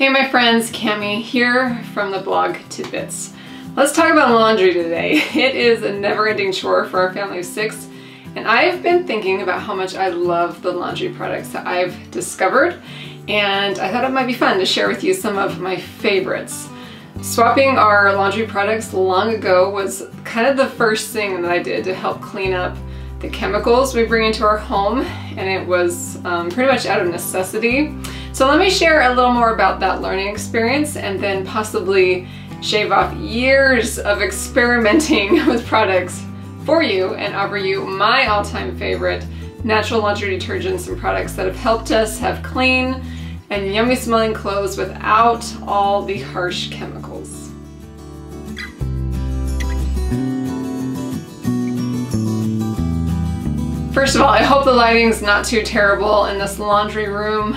Hey my friends, Cami here from the blog Tidbits. Let's talk about laundry today. It is a never-ending chore for our family of 6, and I've been thinking about how much I love the laundry products that I've discovered, and I thought it might be fun to share with you some of my favorites. Swapping our laundry products long ago was kind of the first thing that I did to help clean up the chemicals we bring into our home, and it was pretty much out of necessity. So let me share a little more about that learning experience and then possibly shave off years of experimenting with products for you and offer you my all-time favorite natural laundry detergents and products that have helped us have clean and yummy smelling clothes without all the harsh chemicals. First of all, I hope the lighting's not too terrible in this laundry room.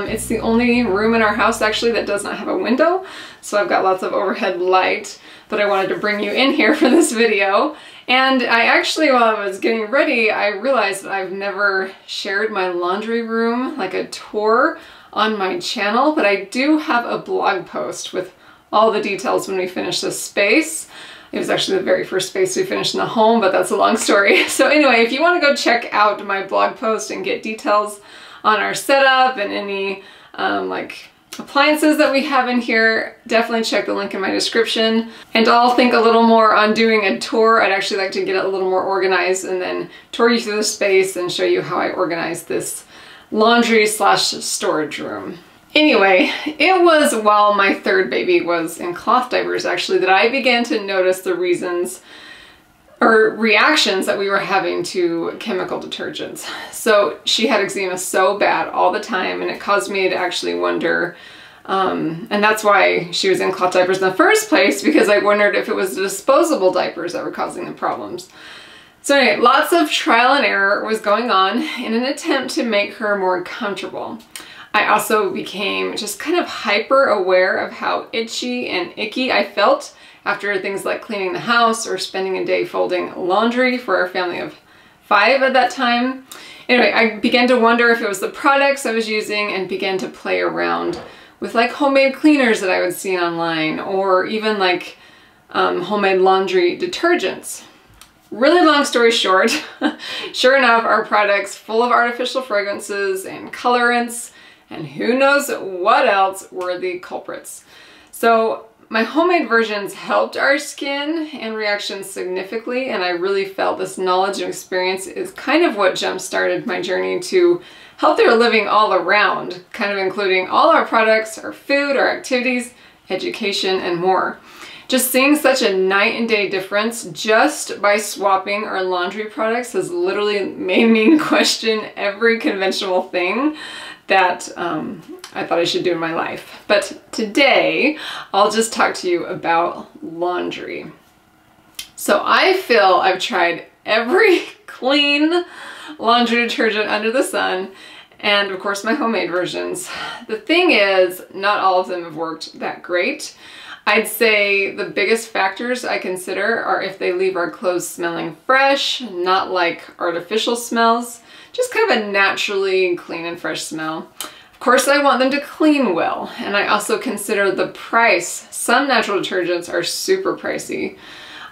It's the only room in our house actually that does not have a window, so I've got lots of overhead light, but I wanted to bring you in here for this video. And I actually, while I was getting ready, I realized that I've never shared my laundry room, like a tour, on my channel, but I do have a blog post with all the details when we finish this space. It was actually the very first space we finished in the home, but that's a long story. So anyway, if you want to go check out my blog post and get details on our setup and any like appliances that we have in here, definitely check the link in my description. And I'll think a little more on doing a tour. I'd actually like to get it a little more organized and then tour you through the space and show you how I organize this laundry / storage room. Anyway, it was while my third baby was in cloth diapers actually that I began to notice the reasons or reactions that we were having to chemical detergents. So she had eczema so bad all the time, and it caused me to actually wonder, and that's why she was in cloth diapers in the first place, because I wondered if it was the disposable diapers that were causing the problems. So anyway, lots of trial and error was going on in an attempt to make her more comfortable. I also became just kind of hyper aware of how itchy and icky I felt after things like cleaning the house or spending a day folding laundry for our family of 5 at that time. Anyway, I began to wonder if it was the products I was using and began to play around with like homemade cleaners that I would see online, or even like homemade laundry detergents. Really long story short, sure enough, our products full of artificial fragrances and colorants and who knows what else were the culprits. So my homemade versions helped our skin and reactions significantly, and I really felt this knowledge and experience is kind of what jump-started my journey to healthier living all around, kind of including all our products, our food, our activities, education, and more. Just seeing such a night and day difference just by swapping our laundry products has literally made me question every conventional thing that I thought I should do in my life. But today, I'll just talk to you about laundry. So I feel I've tried every clean laundry detergent under the sun, and of course my homemade versions. The thing is, not all of them have worked that great. I'd say the biggest factors I consider are if they leave our clothes smelling fresh, not like artificial smells, just kind of a naturally clean and fresh smell. Of course, I want them to clean well, and I also consider the price. Some natural detergents are super pricey.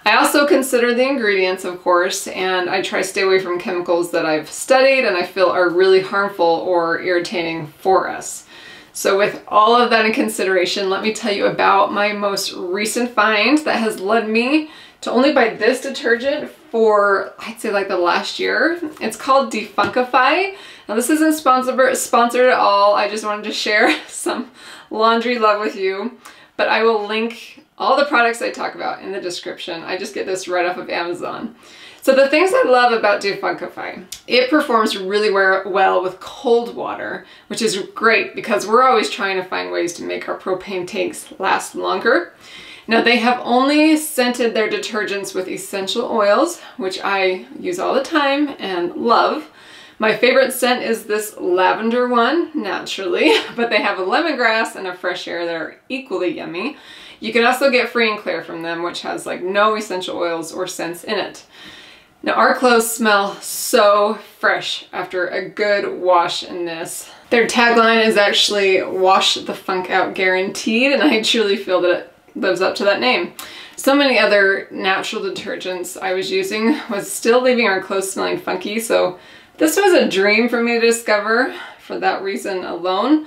I also consider the ingredients, of course, and I try to stay away from chemicals that I've studied and I feel are really harmful or irritating for us. So with all of that in consideration, let me tell you about my most recent find that has led me to only buy this detergent for, I'd say, like the last year. It's called Defunkify. Now this isn't sponsored at all. I just wanted to share some laundry love with you, but I will link all the products I talk about in the description. I just get this right off of Amazon. So the things I love about Defunkify, it performs really well with cold water, which is great because we're always trying to find ways to make our propane tanks last longer. Now they have only scented their detergents with essential oils, which I use all the time and love. My favorite scent is this lavender one, naturally, but they have a lemongrass and a fresh air that are equally yummy. You can also get free and clear from them, which has like no essential oils or scents in it. Now our clothes smell so fresh after a good wash in this. Their tagline is actually "Wash the Funk Out Guaranteed," and I truly feel that it lives up to that name. So many other natural detergents I was using was still leaving our clothes smelling funky, so this was a dream for me to discover for that reason alone.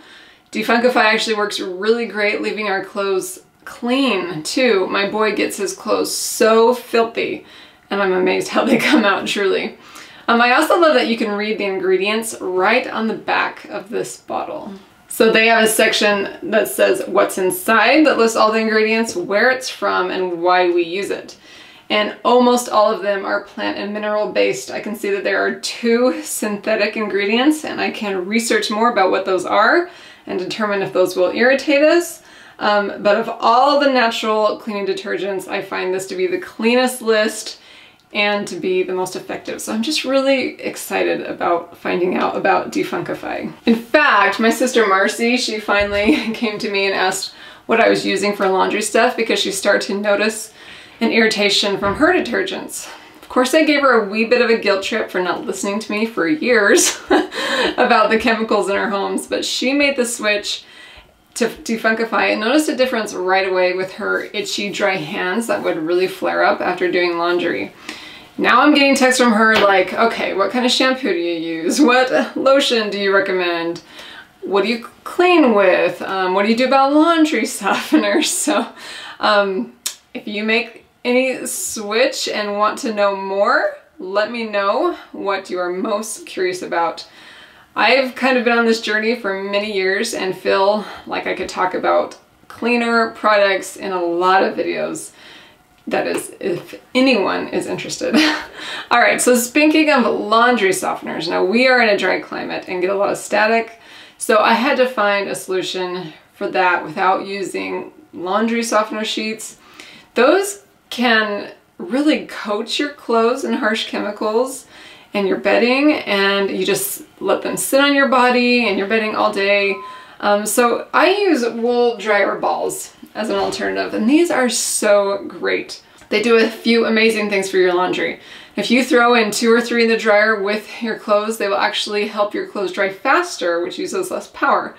Defunkify actually works really great leaving our clothes clean too. My boy gets his clothes so filthy, and I'm amazed how they come out, truly. I also love that you can read the ingredients right on the back of this bottle. So they have a section that says what's inside, that lists all the ingredients, where it's from, and why we use it. And almost all of them are plant and mineral based. I can see that there are 2 synthetic ingredients, and I can research more about what those are and determine if those will irritate us. But of all the natural cleaning detergents, I find this to be the cleanest list and to be the most effective. So I'm just really excited about finding out about Defunkify. In fact, my sister Marcy, she finally came to me and asked what I was using for laundry stuff because she started to notice an irritation from her detergents. Of course, I gave her a wee bit of a guilt trip for not listening to me for years about the chemicals in our homes, but she made the switch to Defunkify and noticed a difference right away with her itchy, dry hands that would really flare up after doing laundry. Now I'm getting texts from her like, okay, what kind of shampoo do you use? What lotion do you recommend? What do you clean with? What do you do about laundry softeners? So if you make any switch and want to know more, let me know what you are most curious about. I've kind of been on this journey for many years and feel like I could talk about cleaner products in a lot of videos. That is, if anyone is interested. All right, so speaking of laundry softeners, now we are in a dry climate and get a lot of static, so I had to find a solution for that without using laundry softener sheets. Those can really coat your clothes in harsh chemicals and your bedding, and you just let them sit on your body and your bedding all day. So I use wool dryer balls as an alternative, and these are so great. They do a few amazing things for your laundry. If you throw in 2 or 3 in the dryer with your clothes, they will actually help your clothes dry faster, which uses less power.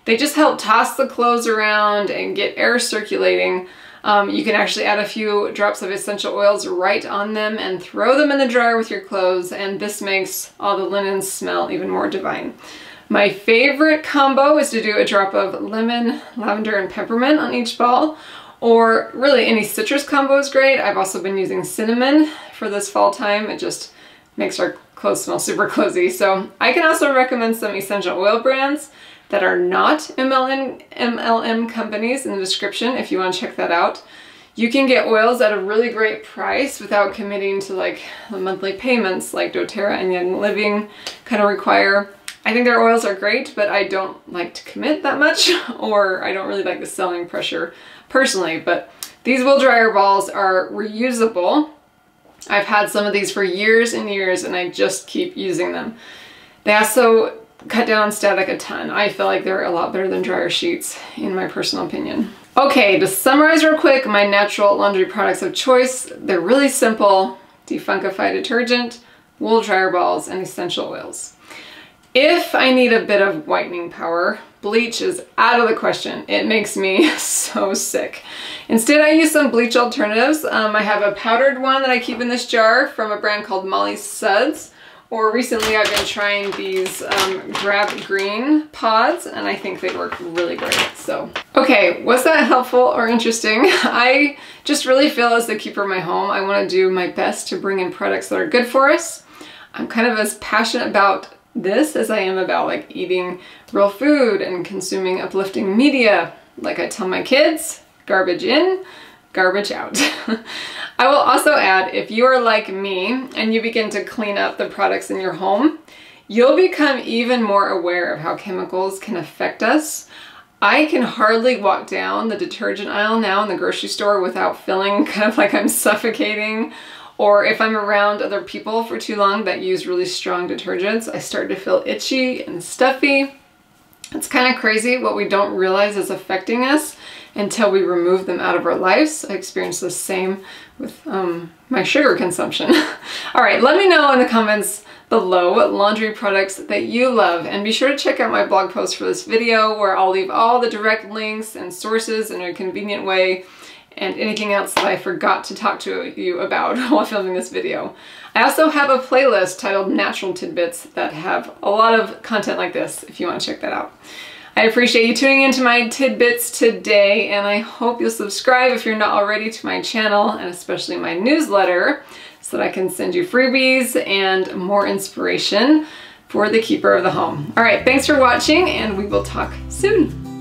They just help toss the clothes around and get air circulating. You can actually add a few drops of essential oils right on them and throw them in the dryer with your clothes, and this makes all the linens smell even more divine. My favorite combo is to do a drop of lemon, lavender, and peppermint on each ball, or really any citrus combo is great. I've also been using cinnamon for this fall time. It just makes our clothes smell super cozy. So I can also recommend some essential oil brands that are not MLM companies in the description if you want to check that out. You can get oils at a really great price without committing to like the monthly payments like doTERRA and Young Living kind of require. I think their oils are great, but I don't like to commit that much, or I don't really like the selling pressure personally, but these wool dryer balls are reusable. I've had some of these for years and years, and I just keep using them. They also cut down on static a ton. I feel like they're a lot better than dryer sheets, in my personal opinion. Okay, to summarize real quick, my natural laundry products of choice, they're really simple: Defunkify detergent, wool dryer balls, and essential oils. If I need a bit of whitening power, bleach is out of the question. It makes me so sick. Instead, I use some bleach alternatives. I have a powdered one that I keep in this jar from a brand called Molly Suds. Or recently I've been trying these Grab Green pods, and I think they work really great. So, okay, was that helpful or interesting? I just really feel as the keeper of my home, I want to do my best to bring in products that are good for us. I'm kind of as passionate about this as I am about like eating real food and consuming uplifting media. Like I tell my kids, garbage in, garbage out. I will also add, if you are like me and you begin to clean up the products in your home, you'll become even more aware of how chemicals can affect us. I can hardly walk down the detergent aisle now in the grocery store without feeling kind of like I'm suffocating. Or if I'm around other people for too long that use really strong detergents, I start to feel itchy and stuffy. It's kind of crazy what we don't realize is affecting us until we remove them out of our lives. I experience the same with my sugar consumption. All right, let me know in the comments below laundry products that you love. And be sure to check out my blog post for this video, where I'll leave all the direct links and sources in a convenient way, and anything else that I forgot to talk to you about while filming this video. I also have a playlist titled Natural Tidbits that have a lot of content like this, if you want to check that out. I appreciate you tuning into my tidbits today, and I hope you'll subscribe if you're not already to my channel, and especially my newsletter, so that I can send you freebies and more inspiration for the keeper of the home. All right, thanks for watching, and we will talk soon.